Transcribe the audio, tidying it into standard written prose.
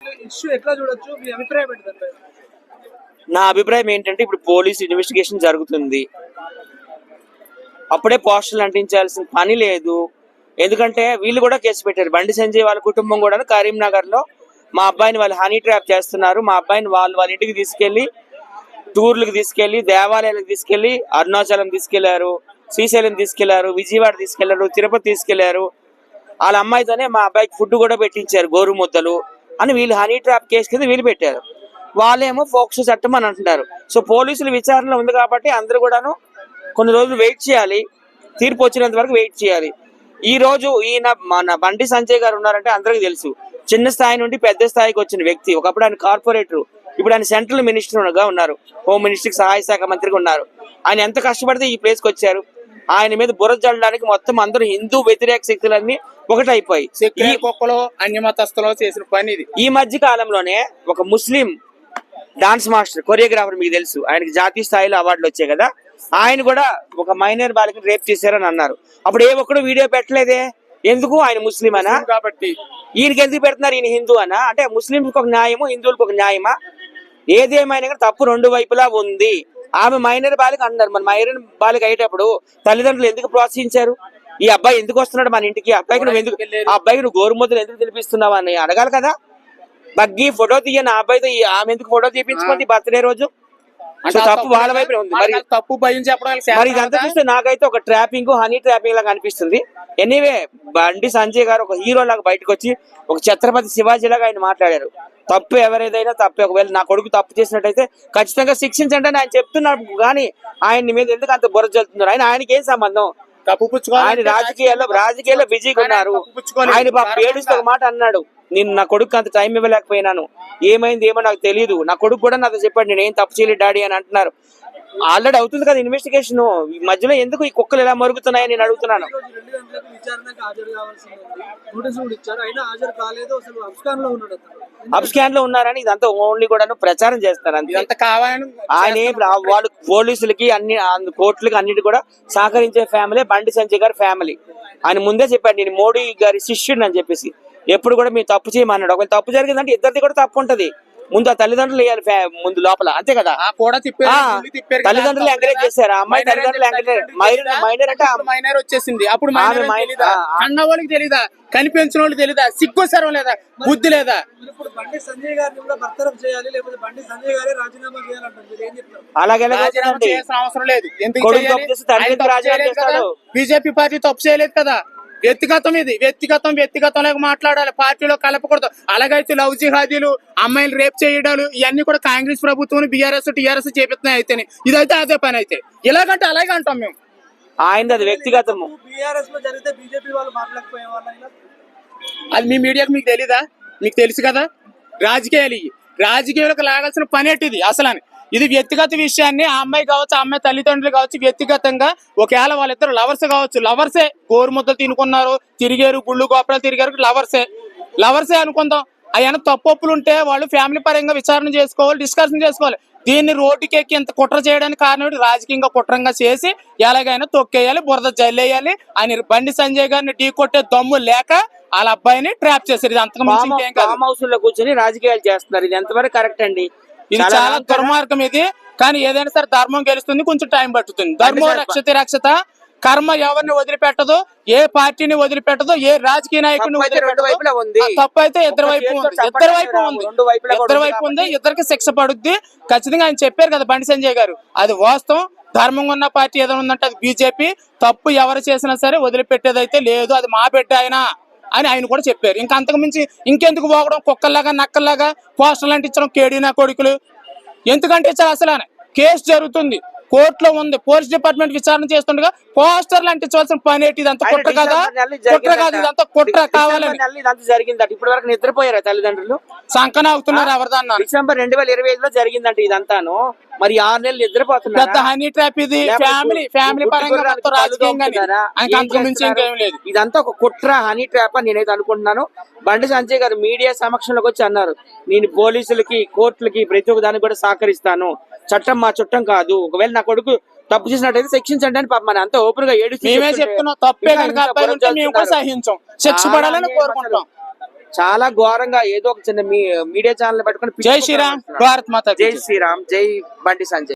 Issue ఎట్లా చూడొచ్చు, మీ అభిప్రాయం ఏంటి దానిపై? నా అభిప్రాయం ఏంటంటే ఇప్పుడు పోలీస్ ఇన్వెస్టిగేషన్ జరుగుతుంది, అప్పుడే పోస్టర్లు అంటించాల్సిన పని లేదు. ఎందుకంటే వీళ్ళు కూడా కేసు పెట్టారు. బండి సంజయ్ వాళ్ళ కుటుంబం కూడా కరీంనగర్ లో మా అబ్బాయిని వాళ్ళు హనీ ట్రాప్ చేస్తున్నారు, మా అబ్బాయిని వాళ్ళ ఇంటికి తీసుకెళ్లి టూర్లకు తీసుకెళ్లి దేవాలయాలకు తీసుకెళ్లి అరుణాచలం తీసుకెళ్లారు, శ్రీశైలం తీసుకెళ్లారు, విజయవాడ తీసుకెళ్లారు, తిరుపతి తీసుకెళ్లారు. వాళ్ళ అమ్మాయితోనే మా అబ్బాయికి ఫుడ్ కూడా పెట్టించారు, గోరు ముద్దలు అని. వీళ్ళు హనీ ట్రాప్ కేసు కింద వీళ్ళు పెట్టారు, వాళ్ళేమో ఫోక్సో చట్టం అని అంటున్నారు. సో పోలీసుల విచారణ ఉంది కాబట్టి అందరూ కూడాను కొన్ని రోజులు వెయిట్ చేయాలి, తీర్పు వచ్చినంత వరకు వెయిట్ చేయాలి. ఈ రోజు ఈయన మన బండి సంజయ్ గారు ఉన్నారంటే అందరికీ తెలుసు, చిన్న స్థాయి నుండి పెద్ద స్థాయికి వచ్చిన వ్యక్తి. ఒకప్పుడు ఆయన కార్పొరేటర్, ఇప్పుడు ఆయన సెంట్రల్ మినిస్టర్ గా ఉన్నారు, హోమ్ మినిస్టర్ సహాయ శాఖ మంత్రిగా ఉన్నారు. ఆయన ఎంత కష్టపడితే ఈ ప్లేస్కి వచ్చారు. ఆయన మీద బుర్ర జల్లడానికి మొత్తం అందరూ హిందూ వ్యతిరేక శక్తులన్నీ ఒకటైపోయి చేసిన పని ఇది. ఈ మధ్య కాలంలోనే ఒక ముస్లిం డాన్స్ మాస్టర్, కొరియోగ్రాఫర్, మీకు తెలుసు, ఆయనకి జాతీయ స్థాయిలో అవార్డులు వచ్చాయి కదా, ఆయన కూడా ఒక మైనర్ బాలికని రేప్ చేశారని అన్నారు. అప్పుడు ఏ ఒక్కడు వీడియో పెట్టలేదే, ఎందుకు? ఆయన ముస్లిం అనా? కాబట్టి ఈయనకి ఎందుకు పెడుతున్నారు? ఈయన హిందూ అనా? అంటే ముస్లింలకు ఒక న్యాయము, హిందువులకు ఒక న్యాయమా? ఏదేమైనా కానీ తప్పు రెండు వైపులా ఉంది. ఆమె మైనర్ బాలిక అన్నారు, మన మైనర్ బాలిక అయ్యేటప్పుడు తల్లిదండ్రులు ఎందుకు ప్రోత్సహించారు? ఈ అబ్బాయి ఎందుకు వస్తున్నాడు మన ఇంటికి, అబ్బాయికి నువ్వు ఎందుకు, ఆ అబ్బాయికి నువ్వు గోరుముద్దలు ఎందుకు తినిపిస్తున్నావు అని అడగాలి కదా. బగ్గి ఫోటో తీయని ఆ అబ్బాయితో ఆమె ఎందుకు ఫోటో తీపించుకుంది బర్త్డే రోజు? తప్పు వాళ్ళ వైపు ఉంది. మరి తప్పు భయం చెప్పడం మరి ఇదంతా చూస్తే నాకైతే ఒక ట్రాపింగ్, హనీ ట్రాపింగ్ లాగా అనిపిస్తుంది. ఎనీవే, బండి సంజయ్ గారు ఒక హీరో లాగా బయటకు వచ్చి ఒక ఛత్రపతి శివాజీ లాగా ఆయన మాట్లాడారు. తప్పు ఎవరేదైనా తప్పు, ఒకవేళ నా కొడుకు తప్పు చేసినట్టయితే ఖచ్చితంగా శిక్షించండి అని ఆయన చెప్తున్నారు. కానీ ఆయన మీద ఎందుకు అంత బుర్ర జల్లుతున్నారు? ఆయనకి ఏం సంబంధం? ఆయన రాజకీయాల్లో బిజీగా ఉన్నారు. ఆయన ఏడుస్తూ ఒక మాట అన్నాడు, నేను నా కొడుకు అంత టైం ఇవ్వలేకపోయినాను, ఏమైంది ఏమో నాకు తెలియదు, నా కొడుకు కూడా నాతో చెప్పాడు నేను ఏం తప్పు చేయలేదు డాడీ అని అంటున్నారు. ఆల్రెడీ అవుతుంది కదా ఇన్వెస్టిగేషన్, ఈ మధ్యలో ఎందుకు ఈ కుక్కలు ఎలా మరుగుతున్నాయని నేను అడుగుతున్నాను. అబ్స్కాన్ లో ఉన్నారని ఇదంతా ఓన్లీ కూడా ప్రచారం చేస్తారు అంతే. ఆయన వాళ్ళు పోలీసులకి అన్ని కోర్టులకి అన్నిటి కూడా సహకరించే ఫ్యామిలీ బండి సంజయ్ గారి ఫ్యామిలీ. ఆయన ముందే చెప్పాడు నేను మోడీ గారి శిష్యుడు అని చెప్పేసి. ఎప్పుడు కూడా మీరు తప్పు చేయమన్నాడు. ఒకవేళ తప్పు జరిగిందంటే ఇద్దరిది కూడా తప్పు ఉంటది. ముందు ఆ తల్లిదండ్రులు వేయాలి ముందు లోపల, అంతే కదా. తల్లిదండ్రులు ఎంకరేజ్ చేశారు, అమ్మాయి తల్లిదండ్రులు ఎంకరేజ్. మైనర్ అంటే మైనర్ వచ్చేసింది, అప్పుడు అన్న వాళ్ళకి తెలీదా, కనిపించిన వాళ్ళు తెలీదా, సిగ్గు సర్వం లేదా, బుద్ధి లేదా? అలాగే అవసరం లేదు. బీజేపీ పార్టీ తప్పు చేయలేదు కదా. వ్యక్తిగతం ఇది, వ్యక్తిగతం మాట్లాడాలి, పార్టీలో కలపకూడదు. అలాగైతే లవ్ జిహాదీలు, అమ్మాయిలు రేప్ చేయడాలు ఇవన్నీ కూడా కాంగ్రెస్ ప్రభుత్వం బీఆర్ఎస్ టీఆర్ఎస్ చేపిస్తున్నాయి. అయితేనే ఇదైతే అదే పని. అయితే ఇలాగంటే అలాగే అంటాం మేము. ఆయన అది వ్యక్తిగతము. అది మీ మీడియాకు మీకు తెలీదా? మీకు తెలుసు కదా. రాజకీయాలకు లాగాల్సిన పని ఏంటిది అసలు అని. ఇది వ్యక్తిగత విషయాన్ని ఆ అమ్మాయి కావచ్చు, ఆ అమ్మాయి తల్లిదండ్రులు కావచ్చు, వ్యక్తిగతంగా ఒకవేళ వాళ్ళిద్దరు లవర్స్ కావచ్చు, లవర్సే గోరుముద్దలు తినుకున్నారు, తిరిగారు, గుళ్ళు గోపురాలు తిరిగారు, లవర్సే అనుకుందాం. అయినా తప్పులు ఉంటే వాళ్ళు ఫ్యామిలీ పరంగా విచారణ చేసుకోవాలి, డిస్కషన్ చేసుకోవాలి. దీన్ని రోడ్డుకెక్కి ఇంత కుట్ర చేయడానికి కారణం రాజకీయంగా కుట్రంగా చేసి ఎలాగైనా తొక్కేయాలి, బురద జల్లేయాలి అని బండి సంజయ్ గారిని ఢీ కొట్టే దమ్ము లేక వాళ్ళ అబ్బాయిని ట్రాప్ చేశారు. ఇది అంతకు మించి ఫామ్ హౌస్ లో కూర్చొని రాజకీయాలు చేస్తున్నారు. ఇది ఎంతవరకు కరెక్ట్ అండి? ఇది చాలా దుర్మార్గం. ఇది కానీ ఏదైనా సరే ధర్మం గెలుస్తుంది, కొంచెం టైం పట్టుతుంది. ధర్మం రక్షత, కర్మ ఎవరిని వదిలిపెట్టదు, ఏ పార్టీని వదిలిపెట్టదు, ఏ రాజకీయ నాయకుడిని వదిలిపెట్టదు. తప్పు అయితే ఇద్దరు వైపు ఉంది, ఇద్దరికి శిక్ష పడుద్ది ఖచ్చితంగా. ఆయన చెప్పారు కదా బండి సంజయ్ గారు, అది వాస్తవం. ధర్మం ఉన్న పార్టీ ఏదైనా ఉందంటే అది బీజేపీ. తప్పు ఎవరు చేసినా సరే వదిలిపెట్టేదైతే లేదు, అది మా బిడ్డ అని ఆయన కూడా చెప్పారు. ఇంకా అంతకు మించి ఇంకెందుకు పోవడం, కుక్కల్లాగా నక్కల్లాగా పోస్టర్లు అంటించడం, కేడీనా కొడుకులు ఎందుకంటే అసలు కేసు జరుగుతుంది, కోర్టులో ఉంది, పోలీస్ డిపార్ట్మెంట్ విచారణ చేస్తుండగా పోస్టర్లు అంటించవలసిన పని ఏంటి? ఇదంతా కుట్ర కాదా? ఇదంతా కుట్ర కావాలని జరిగిందట. ఇప్పటి వరకు నిద్రపోయారు తల్లిదండ్రులు, సంకన అవుతున్నారు. ఎవరిదన్నా డిసెంబర్ 2025లో జరిగిందంట ఇదంతాను. మరి 6 నెలలు నిద్రపోతున్నారు. పెద్ద హనీ ట్రాప్ ఇది. ఫ్యామిలీ పరంగా రాజకీయంగా లేదు. ఇదంతా ఒక కుట్ర, హనీ ట్రాప్ అని నేనైతే అనుకుంటున్నాను. బండి సంజయ్ గారు మీడియా సమక్షంలోకి వచ్చి అన్నారు, నేను పోలీసులకి, కోర్టులకి, ప్రతి ఒక్క దానికి కూడా సహకరిస్తాను, చట్టం మా చుట్టం కాదు, ఒకవేళ నా కొడుకు తప్పు చేసినట్టయితే శిక్షించండి అని పాప అంతా ఓపెన్ గా మేమే చెప్తున్నాం. తప్పే కనుక మేము కూడా సహించాం, శిక్ష పడాలని కోరుకుంటాం. చాలా ఘోరంగా ఏదో ఒక చిన్న మీడియా ఛానల్ పెట్టుకుని జై శ్రీరామ్, భారత్ మాతా కీ జై జై. శ్రీరామ్, జై బండి సంజయ్.